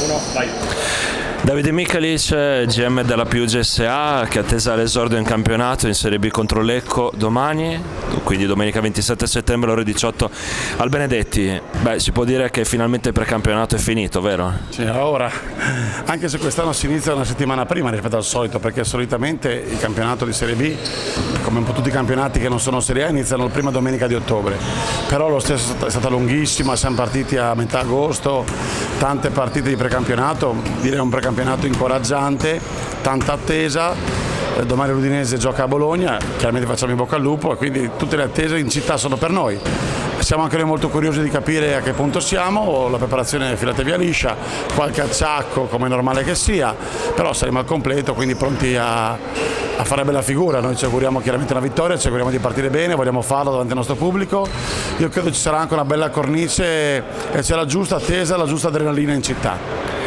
Uno, vai. Davide Michelic, GM della Piuggia SA, che attesa l'esordio in campionato in Serie B contro Lecco domani, quindi domenica 27 settembre ore 18 al Benedetti. Beh, si può dire che finalmente il precampionato è finito, vero? Sì, ora, anche se quest'anno si inizia una settimana prima rispetto al solito, perché solitamente il campionato di Serie B, come un po' tutti i campionati che non sono Serie A, iniziano la prima domenica di ottobre. Però lo stesso è stata lunghissima, siamo partiti a metà agosto, tante partite di precampionato, direi un precampionato incoraggiante, tanta attesa. Domani l'Udinese gioca a Bologna, chiaramente facciamo in bocca al lupo e quindi tutte le attese in città sono per noi. Siamo anche noi molto curiosi di capire a che punto siamo, la preparazione è filata via liscia, qualche acciacco come è normale che sia, però saremo al completo, quindi pronti a fare bella figura. Noi ci auguriamo chiaramente una vittoria, ci auguriamo di partire bene, vogliamo farlo davanti al nostro pubblico. Io credo ci sarà anche una bella cornice e c'è la giusta attesa, la giusta adrenalina in città.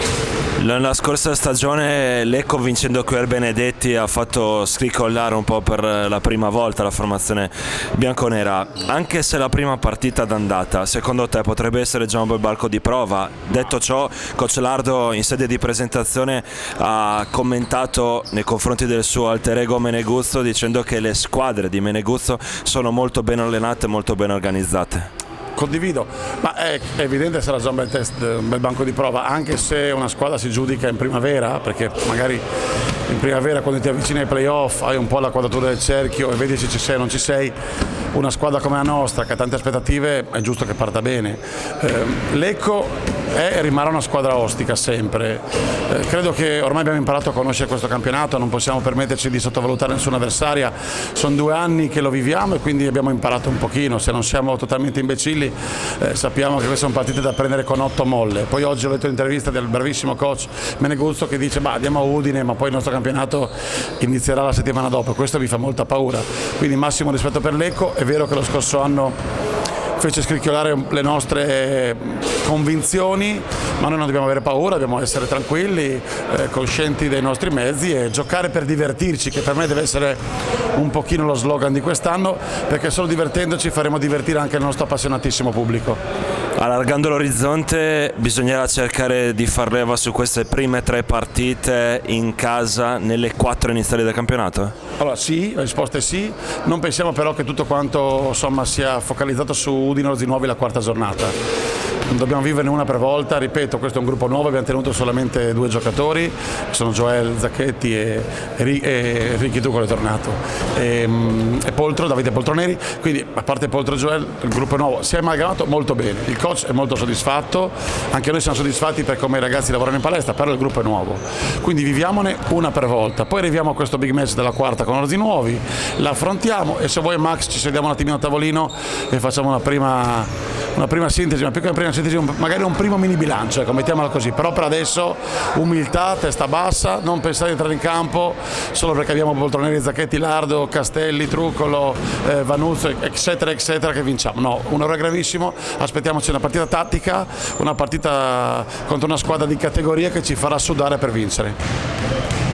La scorsa stagione Lecco, vincendo qui al Benedetti, ha fatto scriccollare un po' per la prima volta la formazione bianconera. Anche se la prima partita d'andata, secondo te, potrebbe essere già un bel balco di prova? Detto ciò, Coach Lardo in sede di presentazione ha commentato nei confronti del suo alter ego Meneguzzo, dicendo che le squadre di Meneguzzo sono molto ben allenate e molto ben organizzate. Condivido, ma è evidente che sarà già un bel test, un bel banco di prova, anche se una squadra si giudica in primavera, perché magari in primavera quando ti avvicini ai playoff hai un po' la quadratura del cerchio e vedi se ci sei o non ci sei. Una squadra come la nostra che ha tante aspettative è giusto che parta bene. Lecco è e rimarrà una squadra ostica sempre. Credo che ormai abbiamo imparato a conoscere questo campionato, non possiamo permetterci di sottovalutare nessuna avversaria, sono 2 anni che lo viviamo e quindi abbiamo imparato un pochino, se non siamo totalmente imbecilli sappiamo che queste sono partite da prendere con 8 molle. Poi oggi ho letto l'intervista del bravissimo coach Meneguzzo che dice andiamo a Udine ma poi il nostro campionato inizierà la settimana dopo, questo mi fa molta paura, quindi massimo rispetto per Lecco. È vero che lo scorso anno fece scricchiolare le nostre convinzioni, ma noi non dobbiamo avere paura, dobbiamo essere tranquilli, coscienti dei nostri mezzi e giocare per divertirci, che per me deve essere un pochino lo slogan di quest'anno, perché solo divertendoci faremo divertire anche il nostro appassionatissimo pubblico. Allargando l'orizzonte, bisognerà cercare di far leva su queste prime 3 partite in casa nelle 4 iniziali del campionato? Allora sì, la risposta è sì, non pensiamo però che tutto quanto sia focalizzato su Udine Orzinuovi la 4ª giornata. Dobbiamo viverne una per volta, ripeto, questo è un gruppo nuovo, abbiamo tenuto solamente 2 giocatori, sono Joel Zacchetti e Ricky Tucolo è tornato, e Poltro, Davide Poltroneri, quindi a parte Poltro e Joel il gruppo è nuovo, si è amalgamato molto bene, il coach è molto soddisfatto, anche noi siamo soddisfatti per come i ragazzi lavorano in palestra, però il gruppo è nuovo, quindi viviamone una per volta, poi arriviamo a questo big match della 4ª con Orzinuovi, la affrontiamo e se vuoi Max ci sediamo un attimino a tavolino e facciamo una prima sintesi, ma più che una prima sintesi, magari un primo mini bilancio, ecco, mettiamola così, però per adesso umiltà, testa bassa, non pensare di entrare in campo solo perché abbiamo Poltroneri, Zacchetti, Lardo, Castelli, Truccolo, Vanuzzo, eccetera, eccetera, che vinciamo. No, un errore gravissimo, aspettiamoci una partita tattica, una partita contro una squadra di categoria che ci farà sudare per vincere.